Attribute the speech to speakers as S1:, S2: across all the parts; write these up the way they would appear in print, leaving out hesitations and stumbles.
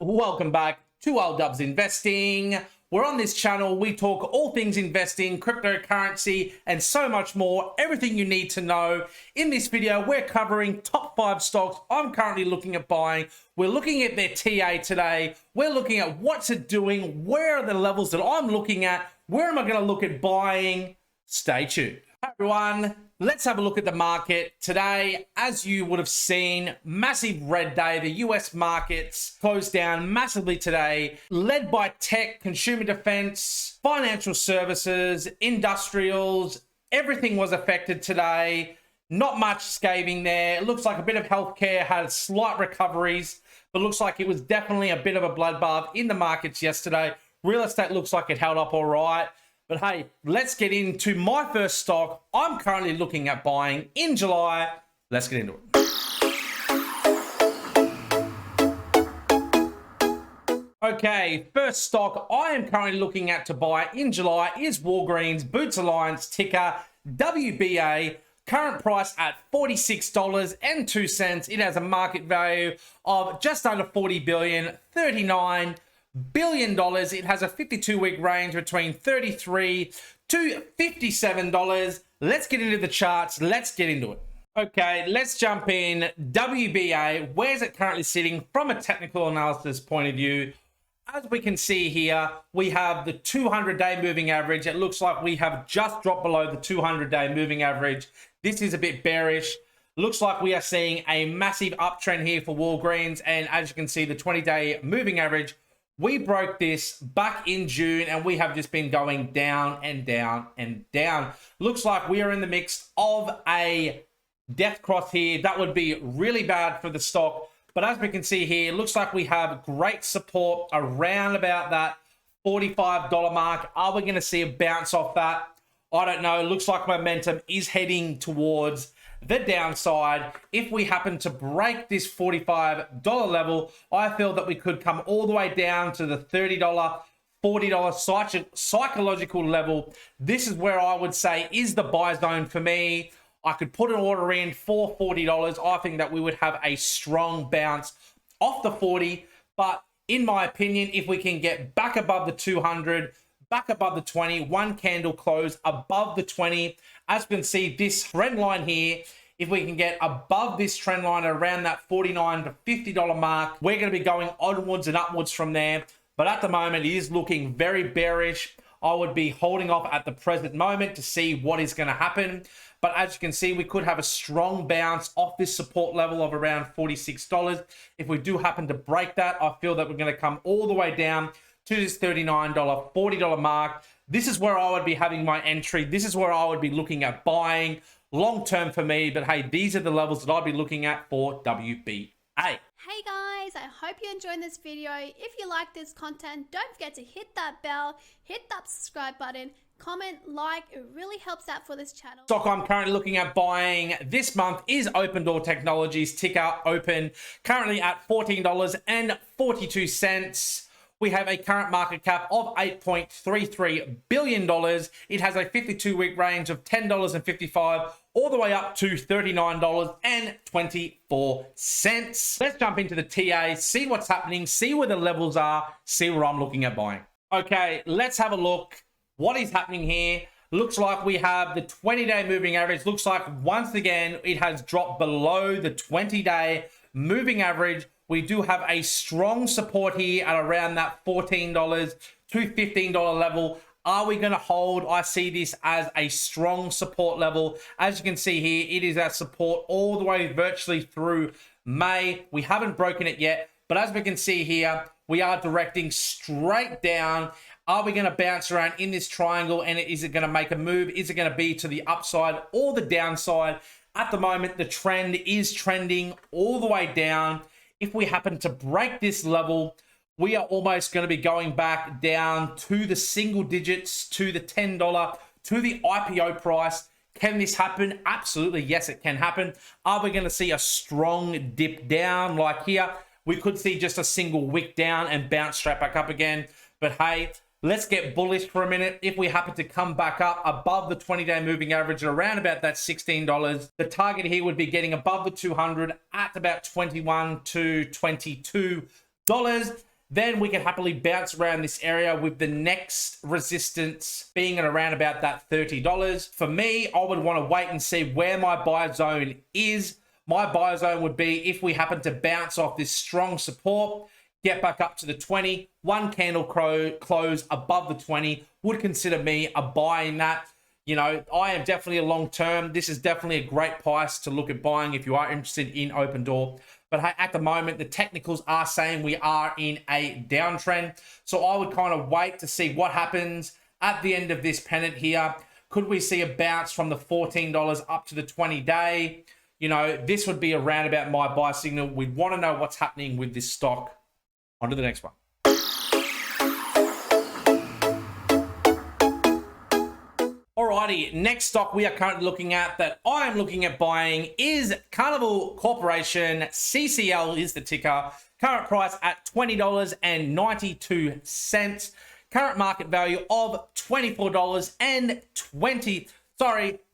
S1: Welcome back to Dubs Investing. We're on this channel, we talk all things investing, cryptocurrency, and so much more. Everything you need to know. In this video, we're covering top 5 stocks I'm currently looking at buying. We're looking at their TA today. We're looking at what's it doing, where are the levels that I'm looking at, where am I going to look at buying. Stay tuned. Hi everyone. Let's have a look at the market today. As you would have seen, massive red day. The US markets closed down massively today, led by tech, consumer defense, financial services, industrials. Everything was affected today. Not much scathing there. It looks like a bit of healthcare had slight recoveries, but looks like it was definitely a bit of a bloodbath in the markets yesterday. Real estate looks like it held up all right. But hey, let's get into my first stock I'm currently looking at buying in July. Let's get into it. Okay, first stock I am currently looking at to buy in July is Walgreens Boots Alliance, ticker WBA. Current price at $46.02. It has a market value of just under $40 billion, $39 billion. It has a 52-week range between $33 to $57. Let's get into the charts. Let's get into it. Okay, let's jump in. WBA, where's it currently sitting from a technical analysis point of view? As we can see here, we have the 200-day moving average. It looks like we have just dropped below the 200-day moving average. This is a bit bearish. Looks like we are seeing a massive uptrend here for Walgreens. And as you can see, the 20-day moving average, we broke this back in June and we have just been going down and down and down. Looks like we are in the mix of a death cross here. That would be really bad for the stock. But as we can see here, it looks like we have great support around about that $45 mark. Are we going to see a bounce off that? I don't know. Looks like momentum is heading towards the downside. If we happen to break this $45 level, I feel that we could come all the way down to the $30, $40 psychological level. This is where I would say is the buy zone for me. I could put an order in for $40. I think that we would have a strong bounce off the 40. But in my opinion, if we can get back above the 200, back above the 20, one candle close above the 20, as we can see this trend line here, if we can get above this trend line around that $49 to $50 mark, we're going to be going onwards and upwards from there. But at the moment, it is looking very bearish. I would be holding off at the present moment to see what is going to happen. But as you can see, we could have a strong bounce off this support level of around $46. If we do happen to break that, I feel that we're going to come all the way down to this $39, $40 mark. This is where I would be having my entry. This is where I would be looking at buying long term for me. But hey, these are the levels that I'd be looking at for WBA.
S2: Hey guys, I hope you enjoyed this video. If you like this content, don't forget to hit that bell, hit that subscribe button, comment, like. It really helps out for this channel.
S1: Stock I'm currently looking at buying this month is Open Door Technologies, ticker OPEN, currently at $14.42. We have a current market cap of $8.33 billion. It has a 52-week range of $10.55 all the way up to $39.24. Let's jump into the TA, see what's happening, see where the levels are, see where I'm looking at buying. Okay, let's have a look. What is happening here? Looks like we have the 20-day moving average. Looks like once again, it has dropped below the 20-day moving average. We do have a strong support here at around that $14 to $15 level. Are we going to hold? I see this as a strong support level. As you can see here, it is our support all the way virtually through May. We haven't broken it yet, but as we can see here, we are directing straight down. Are we going to bounce around in this triangle? And is it going to make a move? Is it going to be to the upside or the downside? At the moment, the trend is trending all the way down. If we happen to break this level, we are almost going to be going back down to the single digits, to the $10, to the IPO price. Can this happen? Absolutely, yes, it can happen. Are we going to see a strong dip down like here? We could see just a single wick down and bounce straight back up again. But hey, let's get bullish for a minute. If we happen to come back up above the 20-day moving average at around about that $16, the target here would be getting above the 200 at about $21 to $22. Then we can happily bounce around this area with the next resistance being at around about that $30. For me, I would want to wait and see where my buy zone is. My buy zone would be if we happen to bounce off this strong support, get back up to the 20, one candle close above the 20, would consider me a buy in that. You know, I am definitely a long term. This is definitely a great price to look at buying if you are interested in Opendoor. But at the moment, the technicals are saying we are in a downtrend. So I would kind of wait to see what happens at the end of this pennant here. Could we see a bounce from the $14 up to the 20-day? You know, this would be around about my buy signal. We'd want to know what's happening with this stock. On to the next one. Alrighty, next stock we are currently looking at that I am looking at buying is Carnival Corporation. CCL is the ticker. Current price at $20.92. Current market value of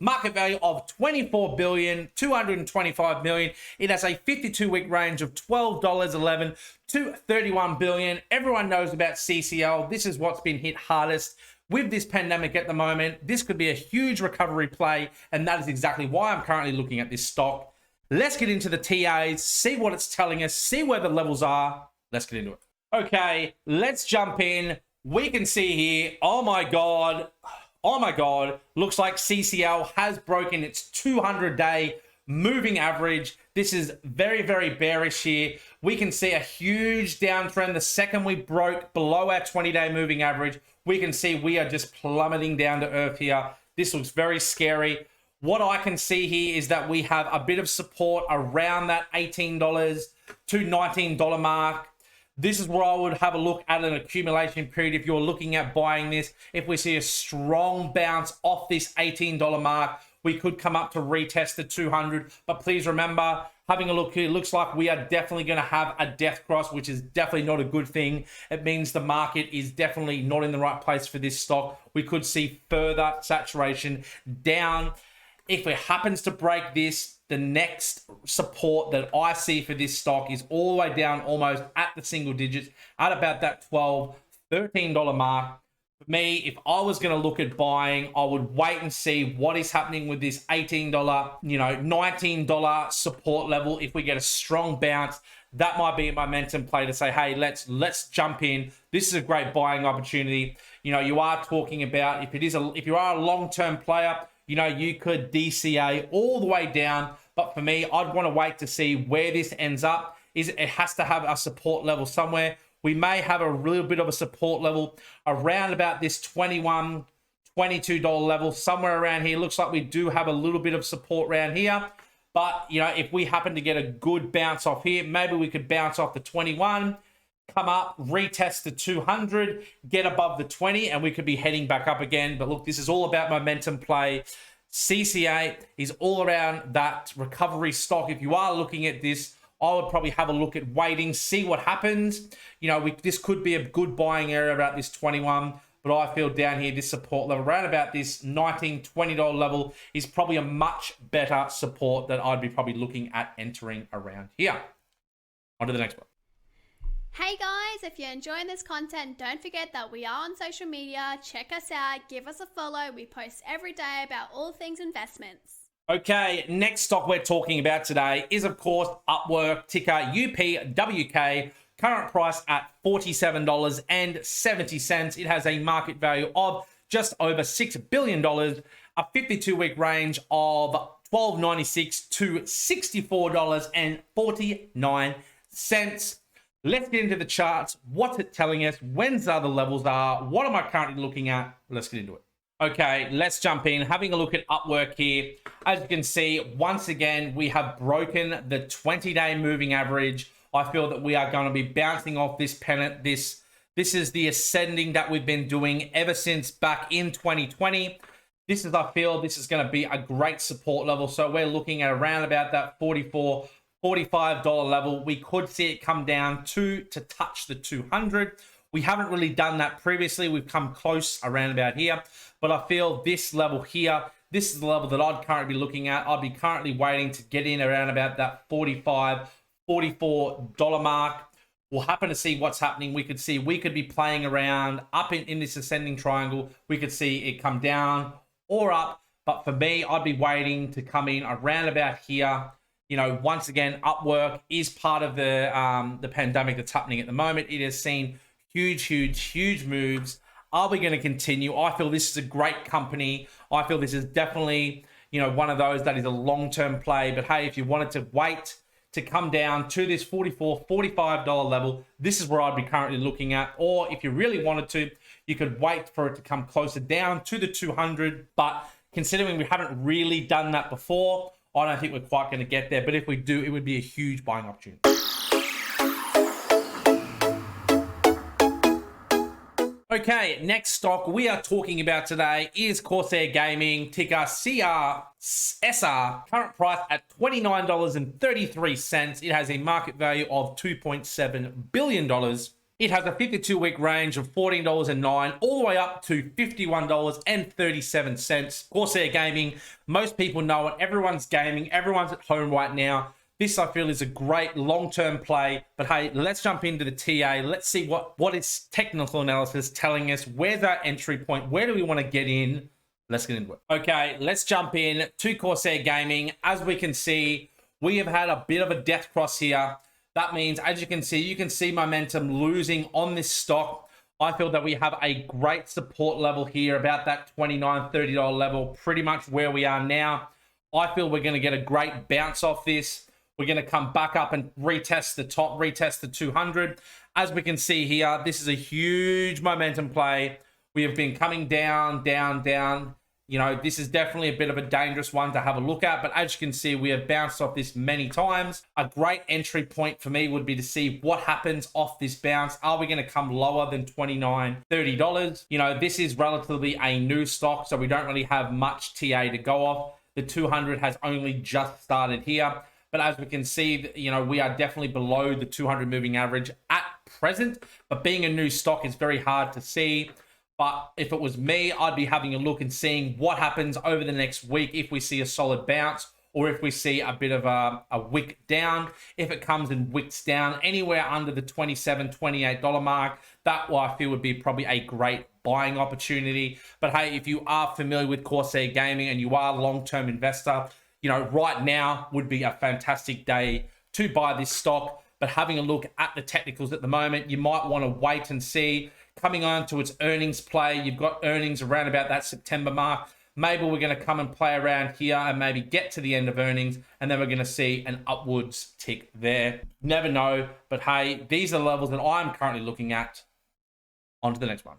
S1: market value of $24,225 million. It has a 52-week range of $12.11 to $31 billion. Everyone knows about CCL. This is what's been hit hardest with this pandemic at the moment. This could be a huge recovery play, and that is exactly why I'm currently looking at this stock. Let's get into the TAs, see what it's telling us, see where the levels are. Let's get into it. Okay, let's jump in. We can see here, oh my God, looks like CCL has broken its 200-day moving average. This is very, very bearish here. We can see a huge downtrend. The second we broke below our 20-day moving average, we can see we are just plummeting down to earth here. This looks very scary. What I can see here is that we have a bit of support around that $18 to $19 mark. This is where I would have a look at an accumulation period if you're looking at buying this. If we see a strong bounce off this $18 mark, we could come up to retest the 200. But please remember, having a look here, it looks like we are definitely going to have a death cross, which is definitely not a good thing. It means the market is definitely not in the right place for this stock. We could see further saturation down. If it happens to break this, the next support that I see for this stock is all the way down almost at the single digits at about that $12, $13 mark. For me, if I was going to look at buying, I would wait and see what is happening with this $18, $19 support level. If we get a strong bounce, that might be a momentum play to say, hey, let's jump in. This is a great buying opportunity. You know, you are talking about if you are a long-term player, you know, you could DCA all the way down. But for me, I'd want to wait to see where this ends up. It has to have a support level somewhere. We may have a little bit of a support level around about this $21, $22 level, somewhere around here. Looks like we do have a little bit of support around here. But, you know, if we happen to get a good bounce off here, maybe we could bounce off the 21, come up, retest the 200, get above the 20, and we could be heading back up again. But look, this is all about momentum play. CCA is all around that recovery stock. If you are looking at this, I would probably have a look at waiting, see what happens. You know, this could be a good buying area about this 21, but I feel down here, this support level around about this $19, $20 level is probably a much better support that I'd be probably looking at entering around here. On to the next one.
S2: Hey guys, if you're enjoying this content, don't forget that we are on social media. Check us out, give us a follow. We post every day about all things investments.
S1: Okay, next stock we're talking about today is, of course, Upwork, ticker UPWK. Current price at $47.70. It has a market value of just over $6 billion, a 52-week range of $12.96 to $64.49. Let's get into the charts. What's it telling us? When's the other levels are? What am I currently looking at? Let's get into it. Okay, let's jump in. Having a look at Upwork here. As you can see, once again, we have broken the 20-day moving average I feel that we are going to be bouncing off this pennant. This is the ascending that we've been doing ever since back in 2020. I feel this is going to be a great support level. So we're looking at around about that $44, $45 level. We could see it come down to touch the 200. We haven't really done that previously. We've come close around about here, but I feel this level here, this is the level that I'd currently be looking at. I'd be currently waiting to get in around about that $45, $44 mark. We'll happen to see what's happening. We could be playing around up in this ascending triangle. We could see it come down or up. But for me, I'd be waiting to come in around about here. You know, once again, Upwork is part of the pandemic that's happening at the moment. It has seen huge moves. Are we going to continue? I feel this is a great company. I feel this is definitely, you know, one of those that is a long-term play. But hey, if you wanted to wait to come down to this $44, $45 level, this is where I'd be currently looking at. Or if you really wanted to, you could wait for it to come closer down to the 200. But considering we haven't really done that before, I don't think we're quite going to get there. But if we do, it would be a huge buying opportunity. Okay, next stock we are talking about today is Corsair Gaming, ticker CRSR, current price at $29.33. It has a market value of $2.7 billion. It has a 52-week range of $14.09 all the way up to $51.37. Corsair Gaming, most people know it. Everyone's gaming. Everyone's at home right now. This, I feel, is a great long-term play. But hey, let's jump into the TA. Let's see what is technical analysis telling us. Where's our entry point? Where do we want to get in? Let's get into it. Okay, let's jump in to Corsair Gaming. As we can see, we have had a bit of a death cross here. That means, as you can see momentum losing on this stock. I feel that we have a great support level here, about that $29, $30 level, pretty much where we are now. I feel we're going to get a great bounce off this. We're going to come back up and retest the top, retest the 200. As we can see here, this is a huge momentum play. We have been coming down. You know, this is definitely a bit of a dangerous one to have a look at. But as you can see, we have bounced off this many times. A great entry point for me would be to see what happens off this bounce. Are we going to come lower than $29, $30? You know, this is relatively a new stock, so we don't really have much TA to go off. The 200 has only just started here. But as we can see, you know, we are definitely below the 200 moving average at present. But being a new stock is very hard to see. But if it was me, I'd be having a look and seeing what happens over the next week if we see a solid bounce or if we see a bit of a wick down. If it comes and wicks down anywhere under the $27, $28 mark, that I feel would be probably a great buying opportunity. But hey, if you are familiar with Corsair Gaming and you are a long-term investor, you know, right now would be a fantastic day to buy this stock. But having a look at the technicals at the moment, you might want to wait and see. Coming on to its earnings play, you've got earnings around about that September mark. Maybe we're going to come and play around here and maybe get to the end of earnings, and then we're going to see an upwards tick there. Never know, but hey, these are the levels that I'm currently looking at. On to the next one.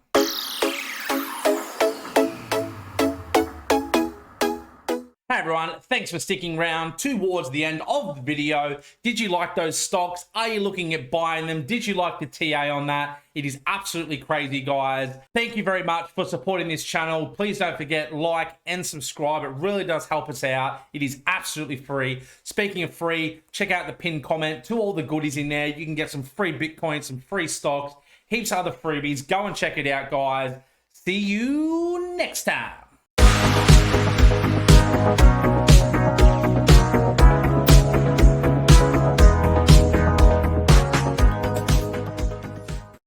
S1: Hey everyone, thanks for sticking around towards the end of the video. Did you like those stocks? Are you looking at buying them? Did you like the TA on that? It is absolutely crazy, guys. Thank you very much for supporting this channel. Please don't forget, like and subscribe. It really does help us out. It is absolutely free. Speaking of free, check out the pinned comment to all the goodies in there. You can get some free Bitcoin, some free stocks, heaps of other freebies. Go and check it out, guys. See you next time.